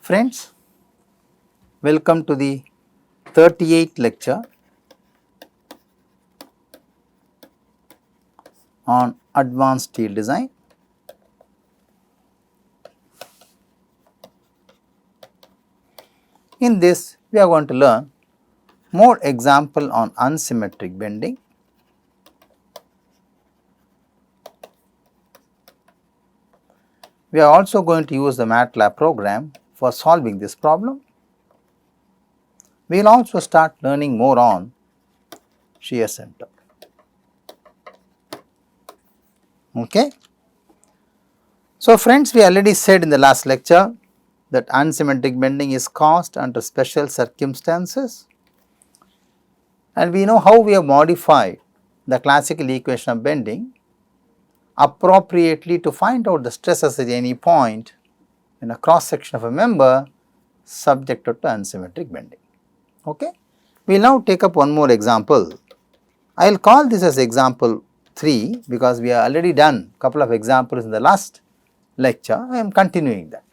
Friends, welcome to the 38th lecture on advanced steel design. In this, we are going to learn more example on unsymmetric bending. We are also going to use the Matlab program for solving this problem. We will also start learning more on shear center. Okay. So, friends, we already said in the last lecture that unsymmetric bending is caused under special circumstances, and we know how we have modified the classical equation of bending appropriately to find out the stresses at any point in a cross section of a member subjected to unsymmetric bending. Okay. We will now take up one more example. I will call this as example 3 because we have already done couple of examples in the last lecture. I am continuing that.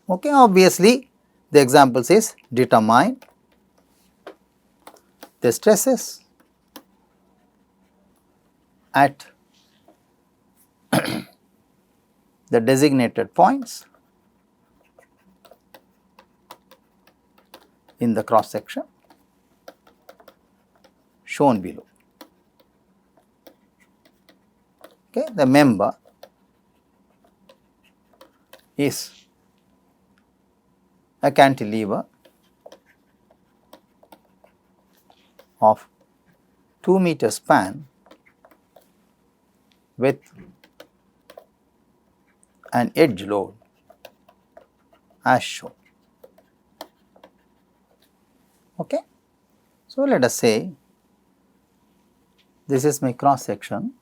Okay. Obviously, the example says determine the stresses at the designated points in the cross section shown below. Okay. The member is a cantilever of 2 meter span with an edge load as shown. Okay. So, let us say this is my cross section .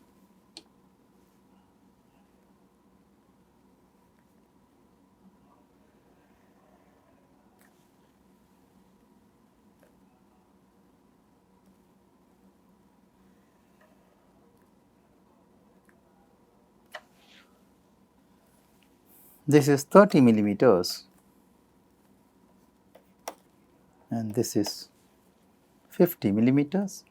This is 30 millimeters and this is 50 millimeters.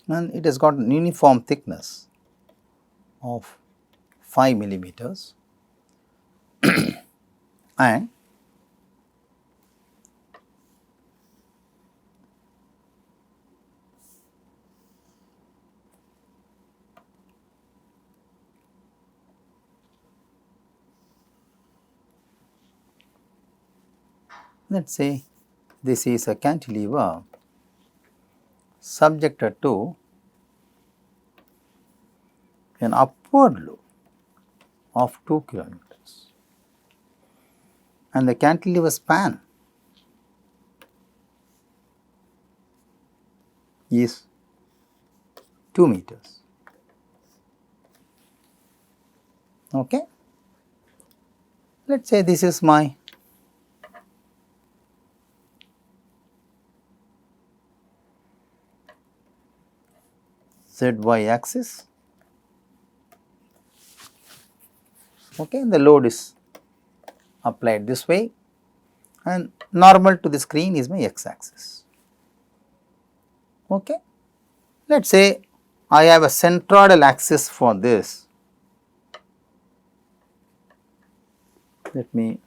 And it has got an uniform thickness of 5 millimeters and let us say this is a cantilever subjected to an upward load of 2 kilonewtons and the cantilever span is 2 meters. Okay. Let us say this is my ZY axis. Okay. The load is applied this way and normal to the screen is my x axis. Okay. Let us say I have a centroidal axis for this. Let me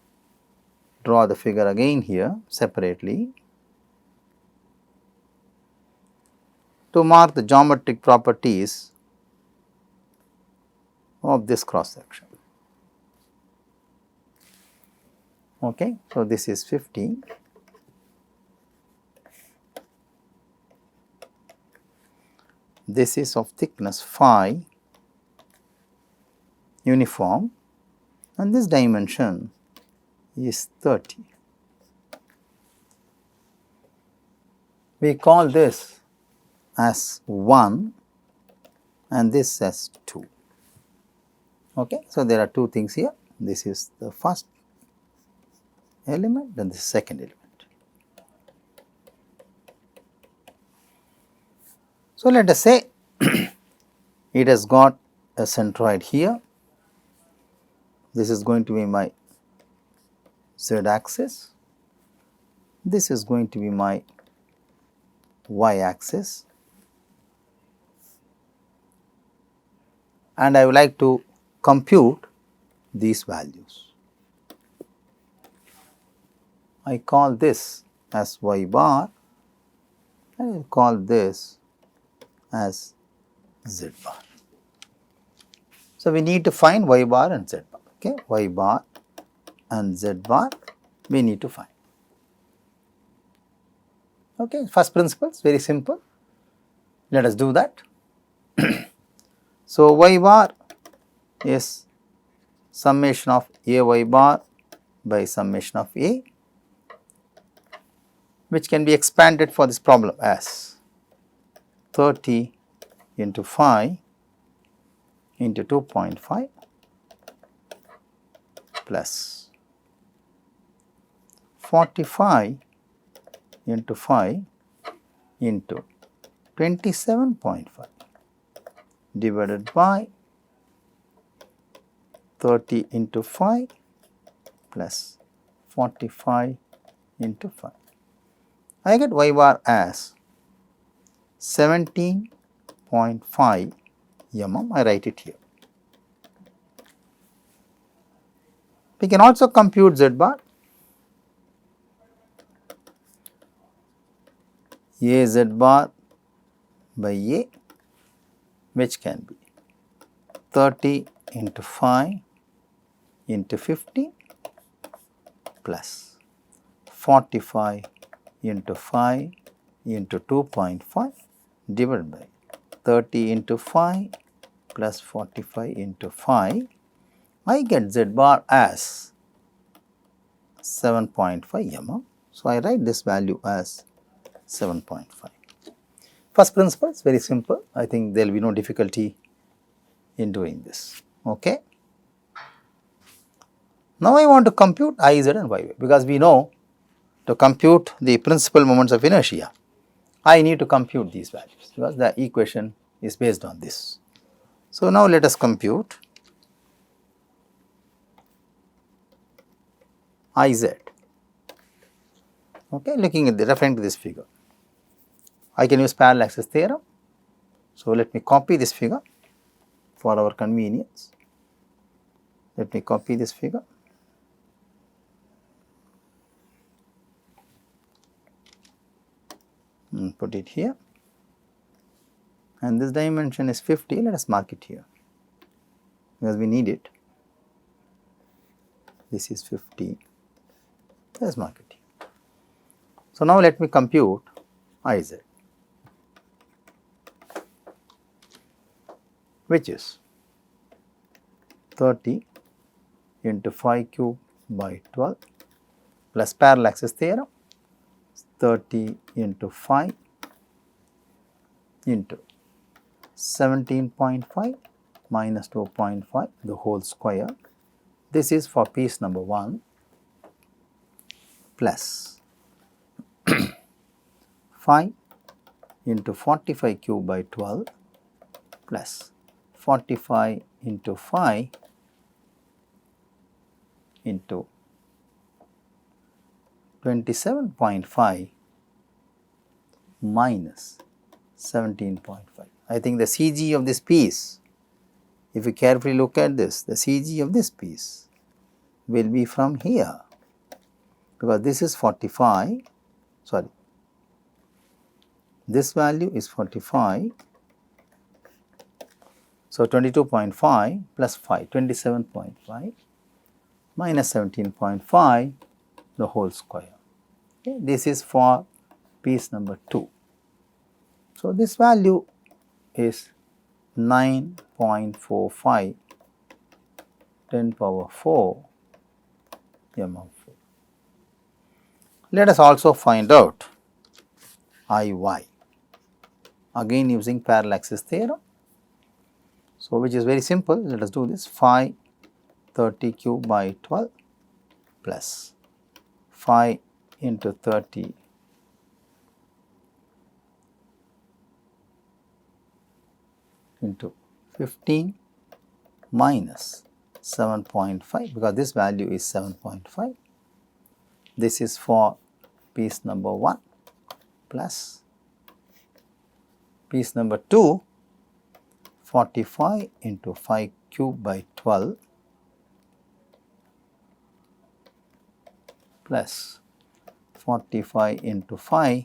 draw the figure again here separately to mark the geometric properties of this cross section. Okay. So, this is 50. This is of thickness phi uniform and this dimension is 30. We call this as 1 and this as 2. Okay. So, there are two things here. This is the first element and the second element. So, let us say it has got a centroid here. This is going to be my z axis. This is going to be my y axis, and I would like to compute these values. I call this as y bar, and I will call this as z bar. So, we need to find y bar and z bar, okay, y bar and z bar we need to find. Okay, first principle is very simple, let us do that. So, y bar is summation of a y bar by summation of a, which can be expanded for this problem as 30 into 5 into 2.5 plus 45 into 5 into 27.5 divided by 30 into 5 plus 45 into 5. I get y bar as 17.5 mm. I write it here. We can also compute z bar. A z bar by a, which can be 30 into 5 into 50 plus 45 into 5 into 2.5 divided by 30 into 5 plus 45 into 5. I get z bar as 7.5 mm. So, I write this value as 7.5. First principle is very simple. I think there will be no difficulty in doing this. Okay. Now, I want to compute I, z and y, because we know to compute the principal moments of inertia, I need to compute these values because the equation is based on this. So, now let us compute I z, okay, looking at referring to this figure. I can use parallel axis theorem. So, let me copy this figure for our convenience. Let me copy this figure. And put it here, and this dimension is 50. Let us mark it here because we need it. This is 50. Let us mark it here. So, now let me compute I z, which is 30 into 5 cube by 12 plus parallel axis theorem 30 into 5 into 17.5 minus 2.5 the whole square. This is for piece number 1 plus 5 into 45 cube by 12 plus 45 into 5 into 27.5 minus 17.5. I think the CG of this piece, if you carefully look at this, the CG of this piece will be from here, because this is 45, sorry, this value is 45. So, 22.5 plus 5, 27.5 minus 17.5 the whole square. Okay. This is for piece number 2. So, this value is 9.45 10 power 4 mm. Let us also find out Iy, again using parallel axis theorem. So, which is very simple. Let us do this. 5 30 cube by 12 plus 5 into 30 into 15 minus 7.5, because this value is 7.5. This is for piece number 1 plus piece number 2, 45 into 5 cube by 12 plus 45 into 5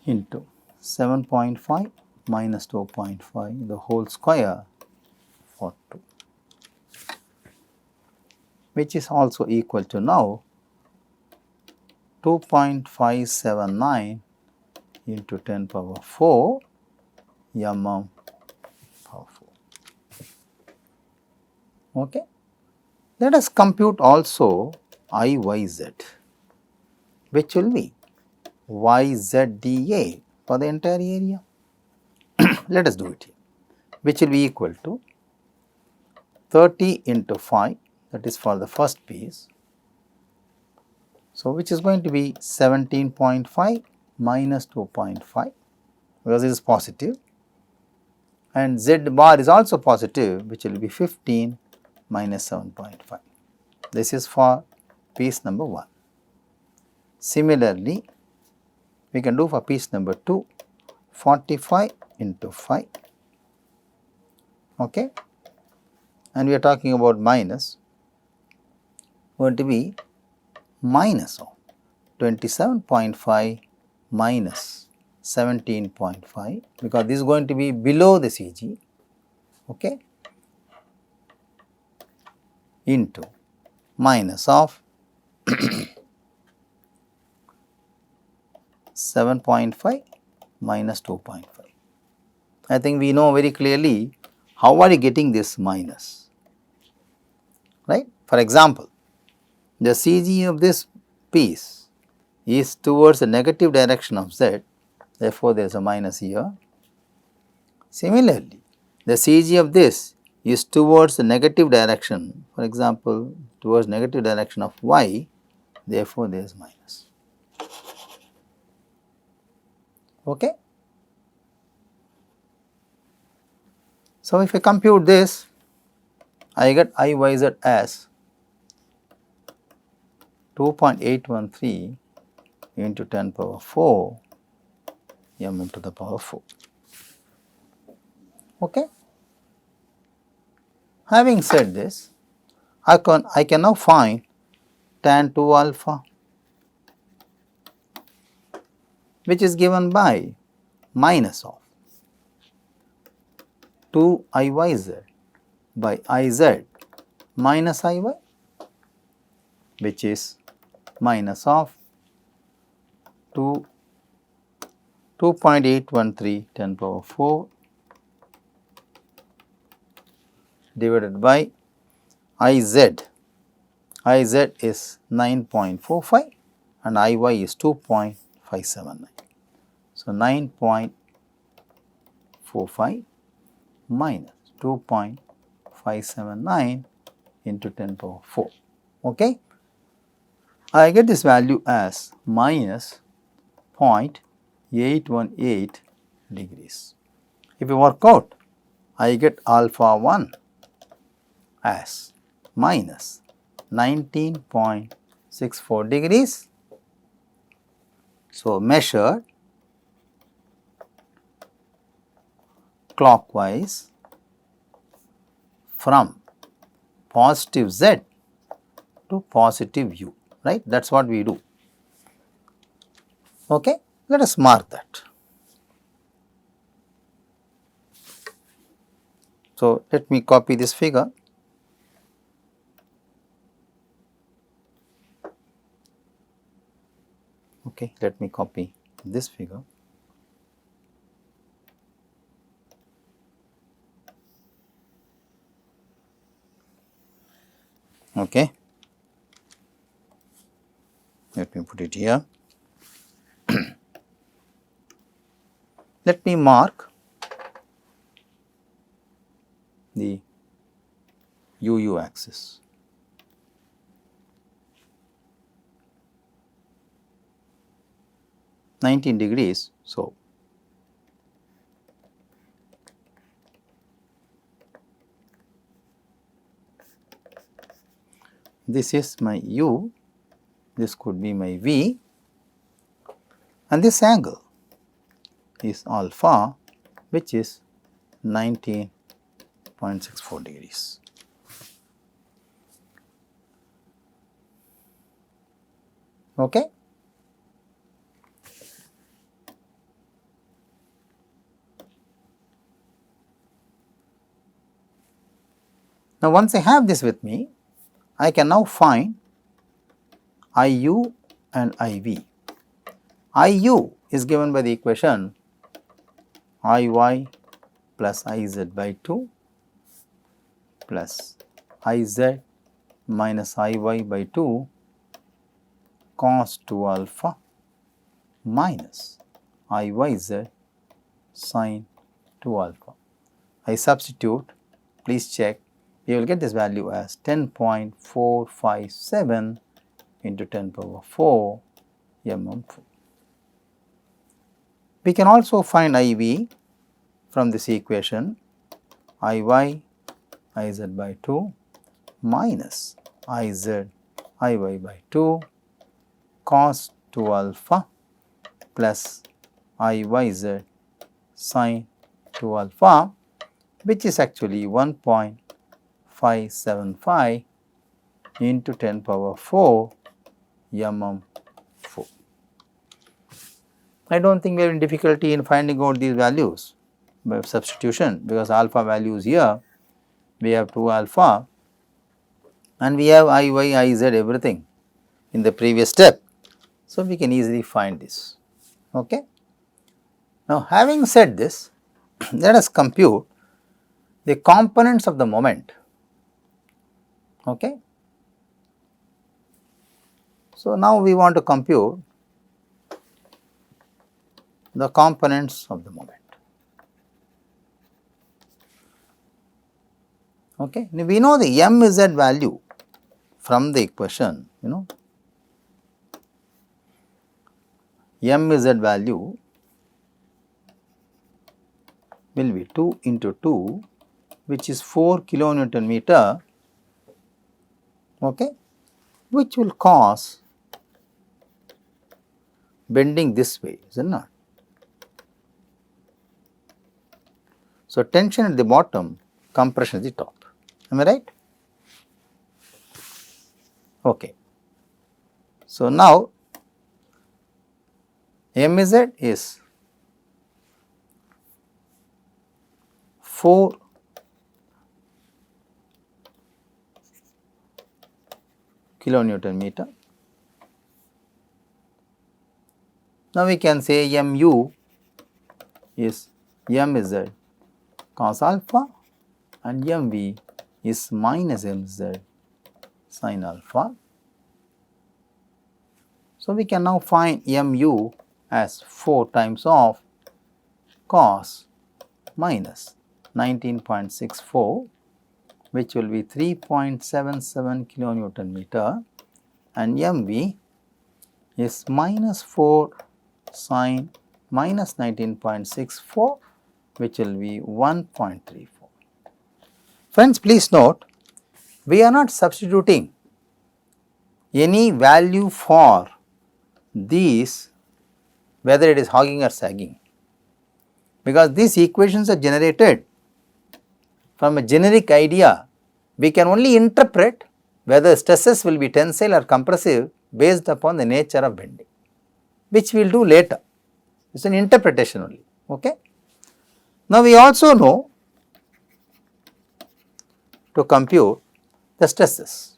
into 7.5 minus 2.5 the whole square for 2, which is also equal to now 2.579 into 10 power 4 mm power 4. Okay. Let us compute also IYZ, which will be YZDA for the entire area. Let us do it here, which will be equal to 30 into 5, that is for the first piece. So, which is going to be 17.5 minus 2.5, because it is positive, and Z bar is also positive, which will be 15 minus 7.5. This is for piece number 1. Similarly, we can do for piece number 2, 45 into 5, okay, and we are talking about minus, going to be minus of 27.5 minus 17.5, because this is going to be below the CG, okay, into minus of 7.5 minus 2.5. I think we know very clearly how are you getting this minus, right. For example, the CG of this piece is towards the negative direction of Z, therefore, there is a minus here. Similarly, the CG of this is towards the negative direction, for example, towards negative direction of Y, therefore, there is minus. Okay. So, if I compute this, I get IYZ as 2.813 into 10 power 4 mm to the power 4. Okay. Having said this, I can now find tan 2 alpha, which is given by minus of 2 IYZ by IZ minus IY, which is minus of 2.813 10 power 4 divided by IZ. IZ is 9.45 and IY is 2.579. So, 9.45 minus 2.579 into 10 power 4. Okay. I get this value as minus 0.818 degrees. If you work out, I get alpha 1 as minus 19.64 degrees. So, measured clockwise from positive Z to positive U, right. That is what we do. Okay. Let us mark that. So, let me copy this figure. Okay, let me copy this figure. Okay. Let me put it here. Let me mark the UU axis. -19 degrees. So, this is my u, this could be my v, and this angle is alpha, which is 19.64 degrees. Okay. Now, once I have this with me, I can now find IU and IV. IU is given by the equation IY plus IZ by 2 plus IZ minus IY by 2 cos 2 alpha minus IYZ sin 2 alpha. I substitute, please check, you will get this value as 10.457 into 10 power 4 mm. We can also find IV from this equation IY IZ by 2 minus IZ IY by 2 cos 2 alpha plus IYZ sin 2 alpha, which is actually 1.575 into 10 power 4 mm 4. I do not think we are in difficulty in finding out these values by substitution, because alpha values here, we have 2 alpha and we have IY, IZ everything in the previous step. So, we can easily find this. Okay. Now, having said this, let us compute the components of the moment. Okay. So, now we want to compute the components of the moment. Okay. Now, we know the mz value from the equation, mz value will be 2 into 2, which is 4 kilonewton meter, okay, which will cause bending this way, is it not? So, tension at the bottom, compression at the top, am I right? Okay. So, now mz is 4 kilonewton meter. Now, we can say mu is mz cos alpha and mv is minus mz sin alpha. So, we can now find mu as 4 times of cos minus 19.64, which will be 3.77 kilonewton meter, and mv is minus 4 sin minus 19.64, which will be 1.34. Friends, please note, we are not substituting any value for these, whether it is hogging or sagging, because these equations are generated from a generic idea. We can only interpret whether stresses will be tensile or compressive based upon the nature of bending, which we will do later. It is an interpretation only. Okay. Now, we also know to compute the stresses.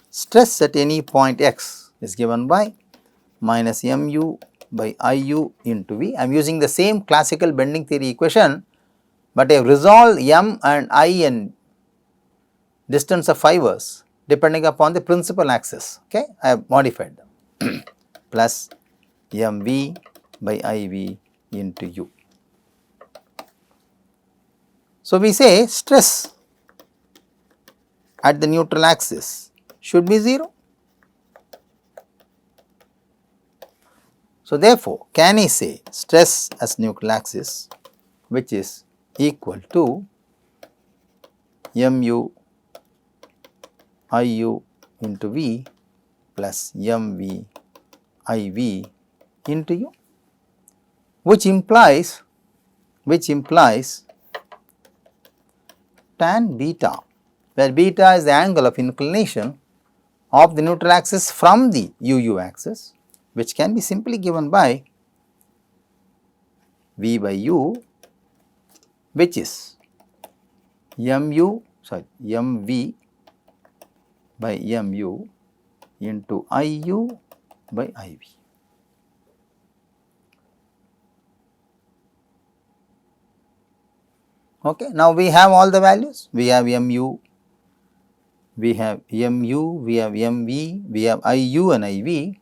Stress at any point x is given by minus mu by Iu into V. I am using the same classical bending theory equation, but I have resolved m and I and distance of fibers depending upon the principal axis. Okay, I have modified them plus mv by IV into U. So, we say stress at the neutral axis should be 0. So, therefore, can I say stress as neutral axis, which is equal to mu IU into V plus MV IV into U, which implies tan beta, where beta is the angle of inclination of the neutral axis from the UU axis, which can be simply given by V by U, which is MV by MU into IU by IV. Okay. Now, we have all the values, we have MU, we have MU, we have MV, we have IU and IV.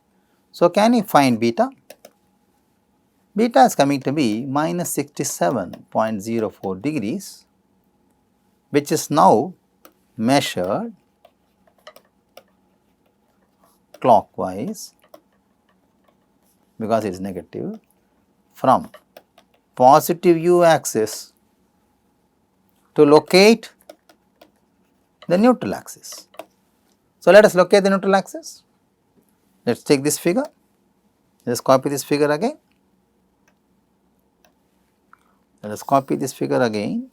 So, can you find beta? Beta is coming to be minus 67.04 degrees, which is now measured clockwise because it is negative from positive U axis to locate the neutral axis. So, let us locate the neutral axis. Let us take this figure, let us copy this figure again. Let us copy this figure again.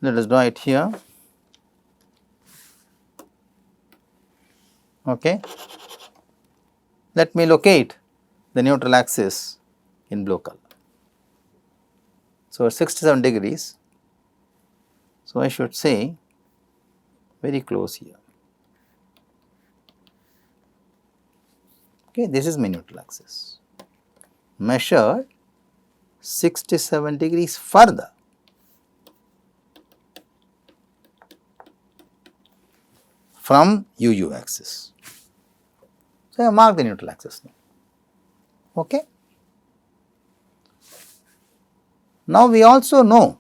Let us draw it here. Okay. Let me locate the neutral axis in blue color. So, 67 degrees. So, I should say very close here. Okay, this is my neutral axis, measured 67 degrees further from UU axis. So, I mark the neutral axis now. Okay. Now, we also know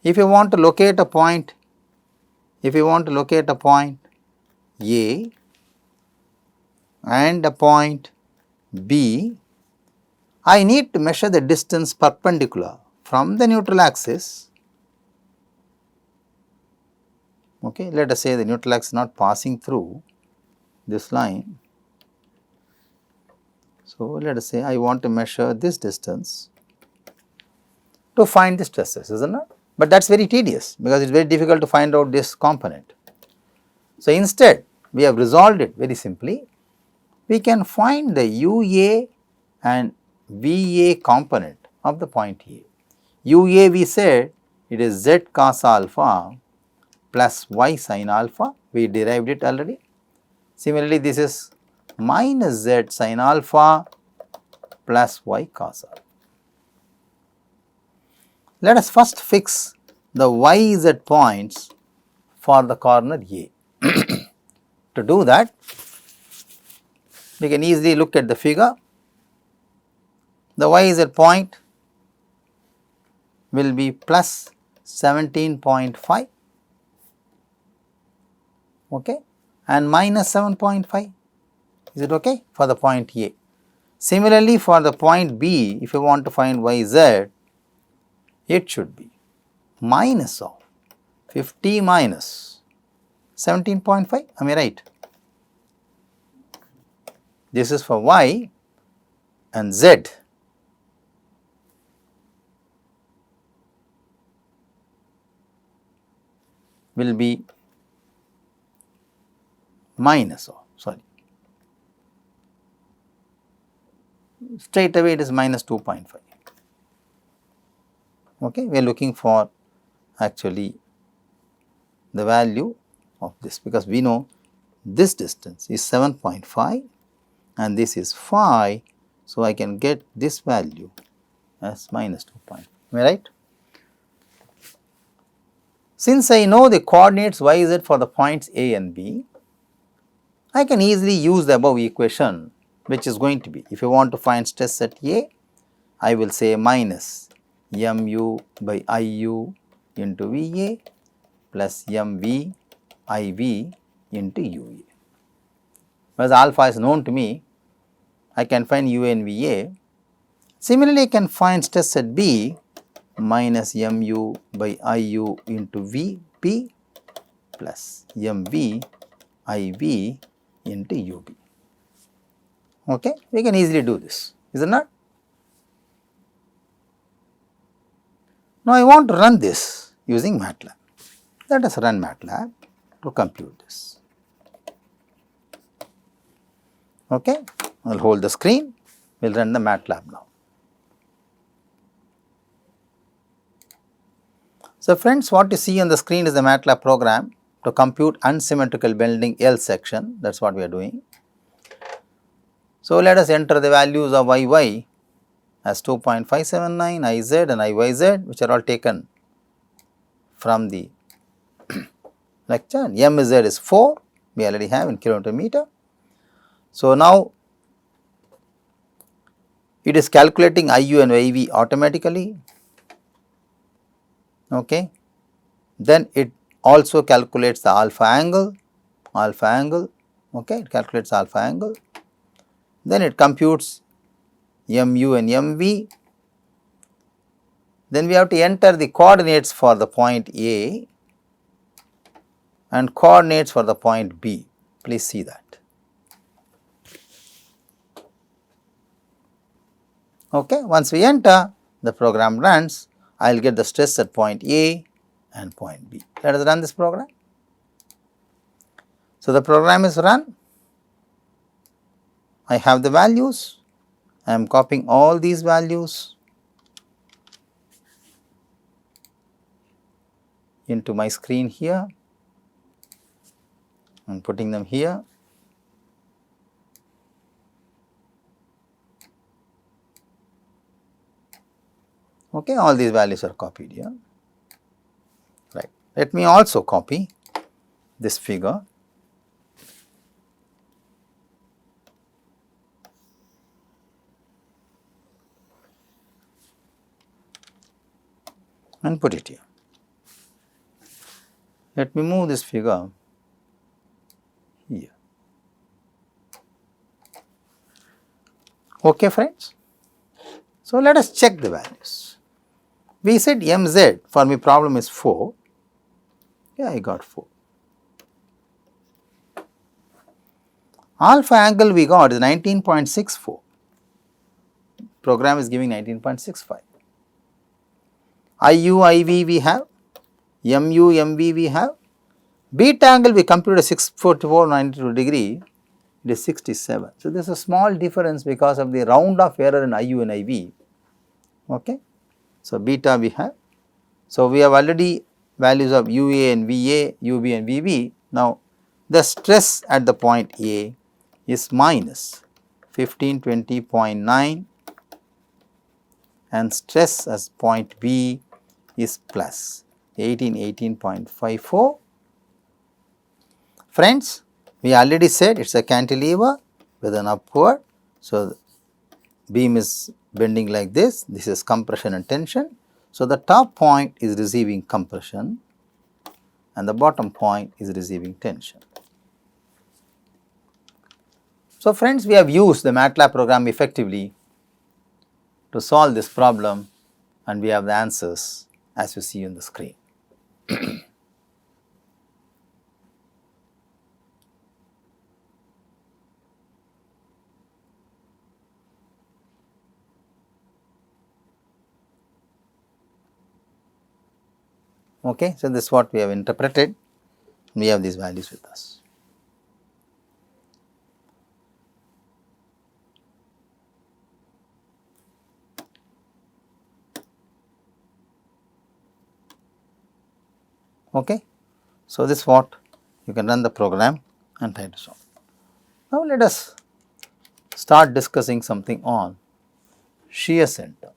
if you want to locate a point, A and a point B, I need to measure the distance perpendicular from the neutral axis. Okay, let us say the neutral axis is not passing through this line. So, let us say I want to measure this distance to find the stresses, isn't it? But that is very tedious because it is very difficult to find out this component. So, instead we have resolved it very simply. We can find the UA and VA component of the point A. UA, we said it is Z cos alpha plus Y sin alpha, we derived it already. Similarly, this is minus Z sin alpha plus Y cos alpha. Let us first fix the YZ points for the corner A. To do that, we can easily look at the figure. The YZ point will be plus 17.5, okay, and minus 7.5. Is it okay for the point A? Similarly, for the point B, if you want to find YZ, it should be minus of 50 minus 17.5. Am I right? This is for Y, and Z will be minus of, straight away it is minus 2.5. Okay, we are looking for actually the value of this, because we know this distance is 7.5 and this is 5. So, I can get this value as minus 2.5. Am I right? Since I know the coordinates YZ for the points A and B, I can easily use the above equation, which is going to be, if you want to find stress at A, I will say minus MU by IU into VA plus MV IV into UA. Whereas alpha is known to me, I can find UA and VA, Similarly, you can find stress at B minus mu by Iu into Vp plus mv Iv into Ub. Okay, we can easily do this, is it not? Now, I want to run this using Matlab. Let us run Matlab to compute this. Okay, I will hold the screen, we will run the Matlab now. So, friends, what you see on the screen is the Matlab program to compute unsymmetrical bending L section, that is what we are doing. So, let us enter the values of Iy as 2.579, Iz and Iyz, which are all taken from the lecture, and Mz is 4, we already have in kilometer meter. So, now it is calculating Iu and Iv automatically, okay. Then it also calculates the alpha angle, okay, it calculates alpha angle. Then it computes mu and mv. Then we have to enter the coordinates for the point A and coordinates for the point B. Please see that. Okay. Once we enter, the program runs, I will get the stress at point A and point B. Let us run this program. So, the program is run, I have the values, I am copying all these values into my screen here and putting them here. Okay, all these values are copied here, right. Let me also copy this figure and put it here. Let me move this figure here. Okay, friends. So, let us check the values. We said mz for my problem is 4, yeah, I got 4. Alpha angle we got is 19.64, program is giving 19.65. Iu, Iv we have, mu, mv we have, beta angle we computed 644.92 degree, it is 67. So, there is a small difference because of the round off error in Iu and Iv. Okay. So, beta we have. So, we have already values of UA and VA, UB and VB. Now, the stress at the point A is minus 1520.9 and stress as point B is plus 1818.54. Friends, we already said it is a cantilever with an upward. So, beam is bending like this is compression and tension. So, the top point is receiving compression and the bottom point is receiving tension. So, friends, we have used the Matlab program effectively to solve this problem and we have the answers as you see on the screen. Okay. So, this is what we have interpreted, we have these values with us. Okay. So, this is what you can run the program and try to solve. Now, let us start discussing something on shear center.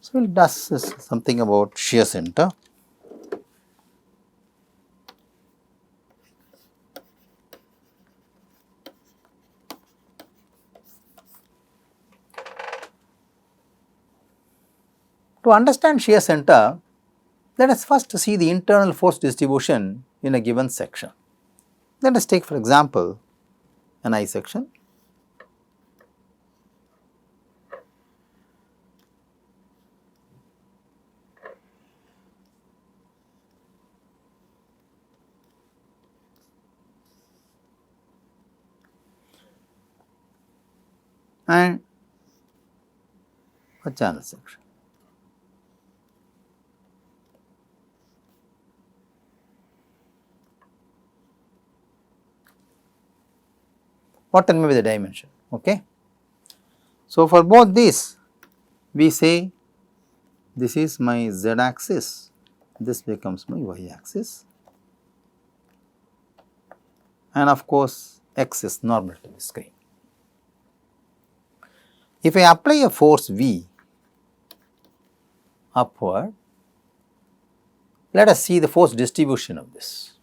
So, we will discuss something about shear center. To understand shear center, let us first see the internal force distribution in a given section. Let us take for example an I section. and a channel section. What may be the dimension? Okay. So, for both these we say this is my z axis, this becomes my y axis, and of course, x is normal to the screen. If I apply a force V upward, let us see the force distribution of this.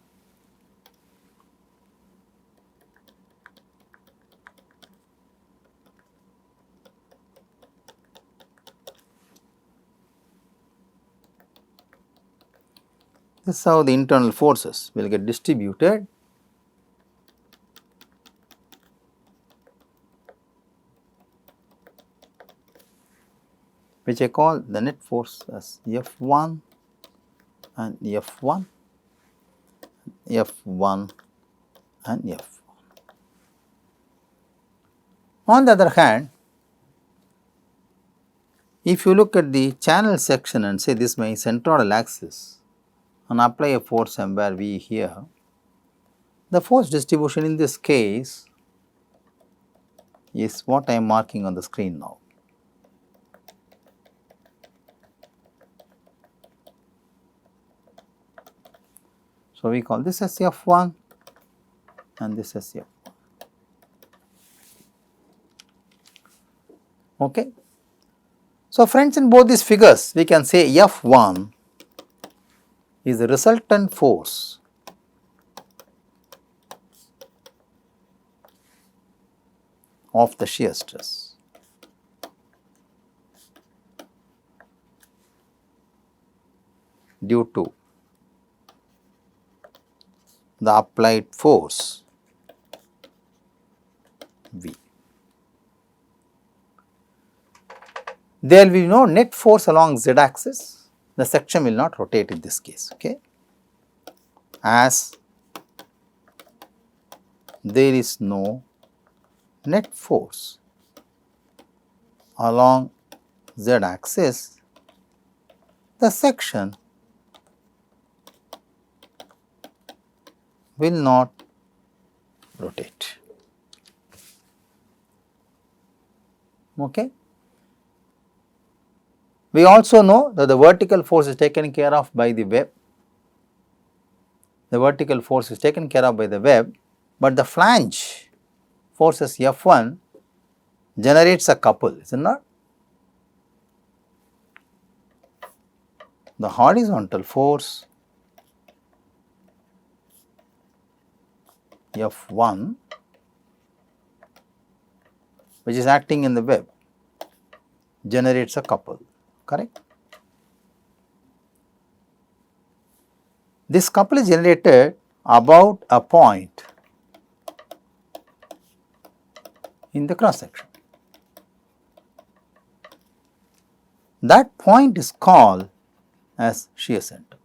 This is how the internal forces will get distributed. Which I call the net force as F1 and F1, F1 and F1. On the other hand, if you look at the channel section and say this is my centroidal axis and apply a force somewhere V here, the force distribution in this case is what I am marking on the screen now. So, we call this as F1 and this as F1. Okay. So, friends, in both these figures we can say F1 is the resultant force of the shear stress due to the applied force V. There will be no net force along z axis, the section will not rotate in this case, okay, as there is no net force along z axis, the section will not rotate. Okay. We also know that the vertical force is taken care of by the web. The vertical force is taken care of by the web, but the flange forces F1 generates a couple, is it not? The horizontal force F1, which is acting in the web, generates a couple, correct? This couple is generated about a point in the cross section. That point is called as shear center.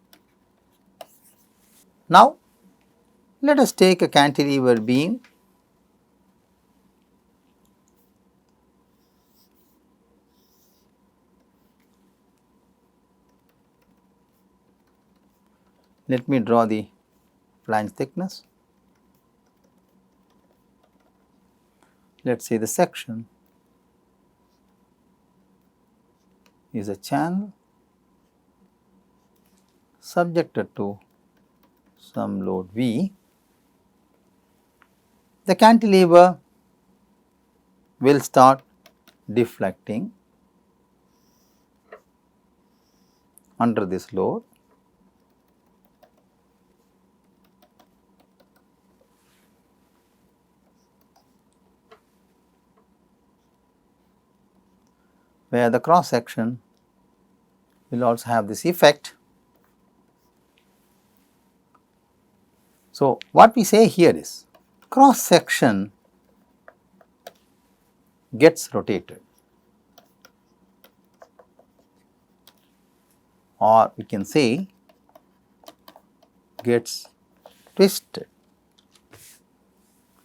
Now, let us take a cantilever beam . Let me draw the flange thickness. Let us say the section is a channel subjected to some load V. The cantilever will start deflecting under this load. Where the cross section will also have this effect. So, what we say here is cross section gets rotated, or we can say gets twisted.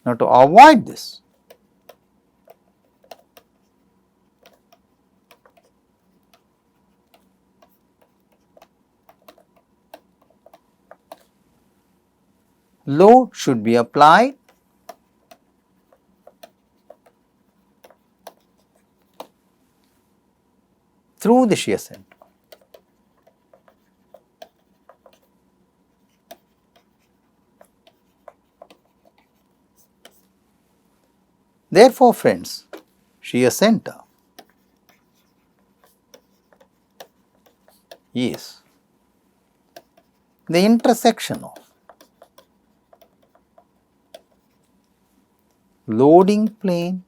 Now, to avoid this, load should be applied through the shear center. Therefore, friends, shear center is the intersection of loading plane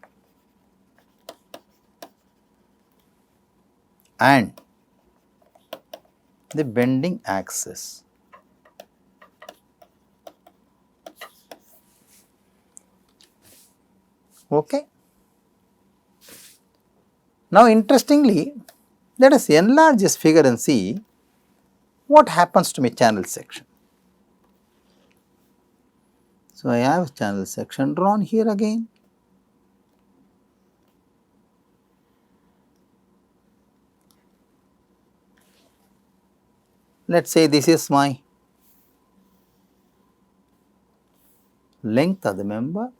and the bending axis. Okay. Now, interestingly, let us enlarge this figure and see what happens to my channel section. So, I have channel section drawn here again. Let us say this is my length of the member.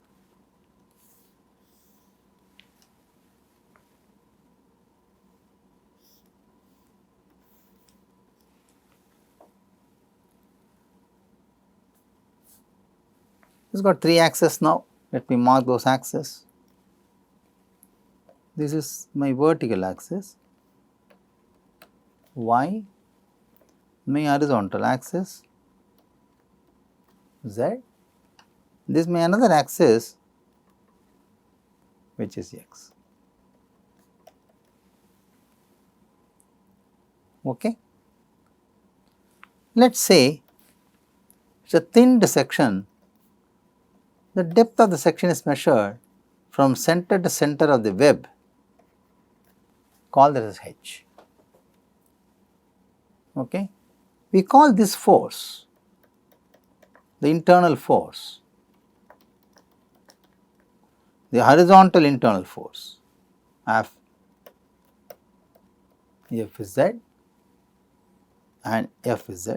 It has got 3 axes now. Let me mark those axes. This is my vertical axis, y, my horizontal axis, z. This is my another axis, which is x. Okay. Let us say it is a thinned section. The depth of the section is measured from center to center of the web, call that as h. Okay. We call this force the internal force, the horizontal internal force F is z and F is z.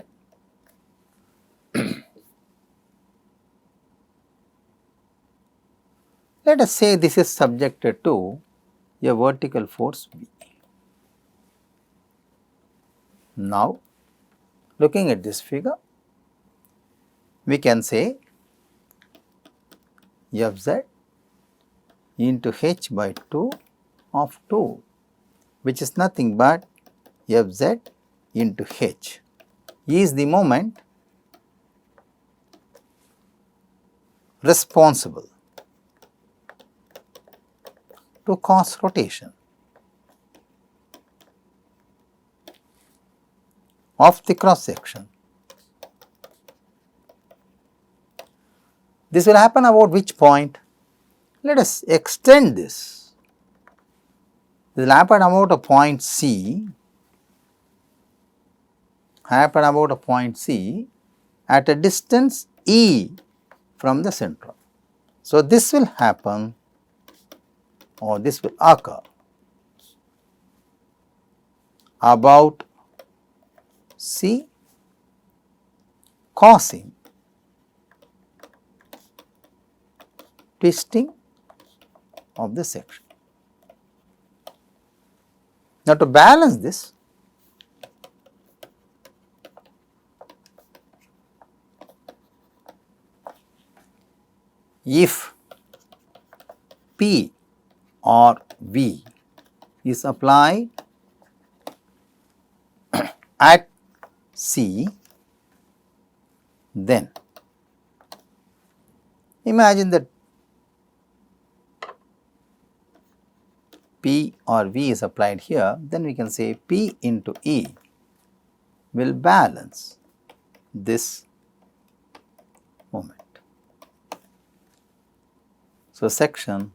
Let us say this is subjected to a vertical force V. Now, looking at this figure, we can say Fz into h by 2 of 2, which is nothing but Fz into h is the moment responsible to cause rotation of the cross section. This will happen about which point? Let us extend this. This will happen about a point C, at a distance E from the centroid. So, this will happen, or this will occur about C, causing twisting of the section. Now, to balance this, if P or V is applied at C, then imagine that P or V is applied here, then we can say P into E will balance this moment. So, section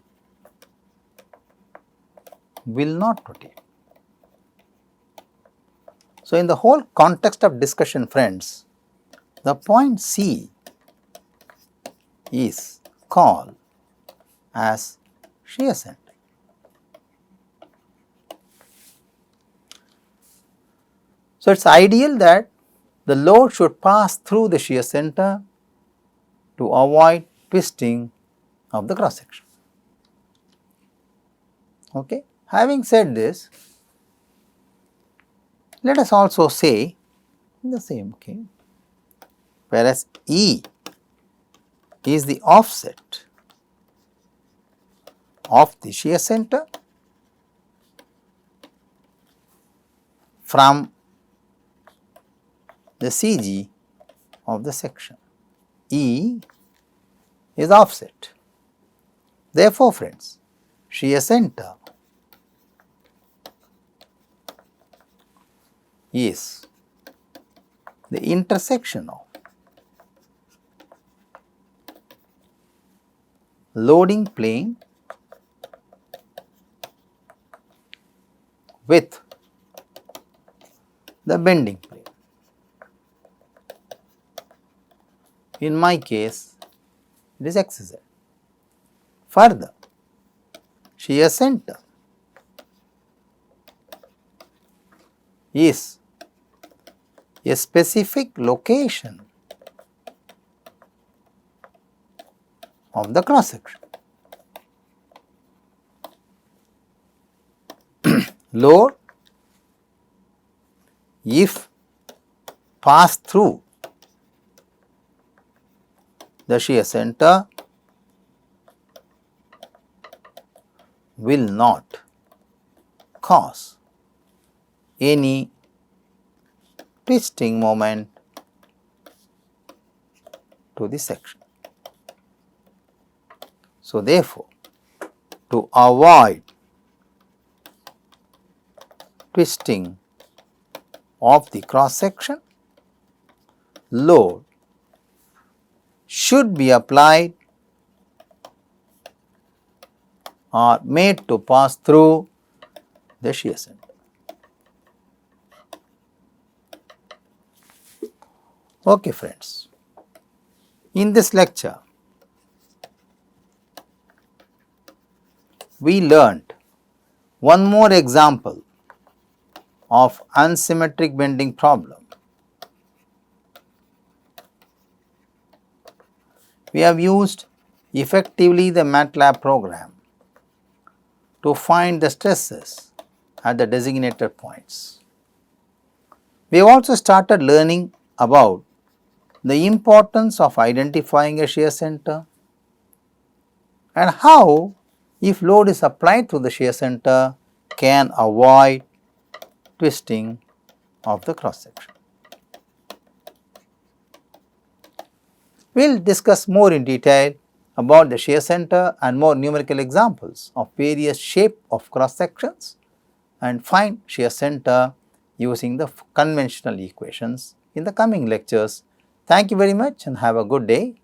will not rotate. So, in the whole context of discussion, friends, the point C is called as shear center. So, it is ideal that the load should pass through the shear center to avoid twisting of the cross section. Okay. Having said this, let us also say the same, okay, whereas E is the offset of the shear center from the CG of the section. E is offset. Therefore, friends, shear center is the intersection of loading plane with the bending plane. In my case, it is XZ. Further, shear center is a specific location of the cross section. Load, if pass through the shear center, will not cause any twisting moment to the section. So, therefore, to avoid twisting of the cross section, load should be applied or made to pass through the shear center. Okay, friends. In this lecture, we learned one more example of unsymmetric bending problem. We have used effectively the Matlab program to find the stresses at the designated points. We have also started learning about the importance of identifying a shear center and how, if load is applied to the shear center, can avoid twisting of the cross section. We will discuss more in detail about the shear center and more numerical examples of various shape of cross sections and find shear center using the conventional equations in the coming lectures. Thank you very much and have a good day.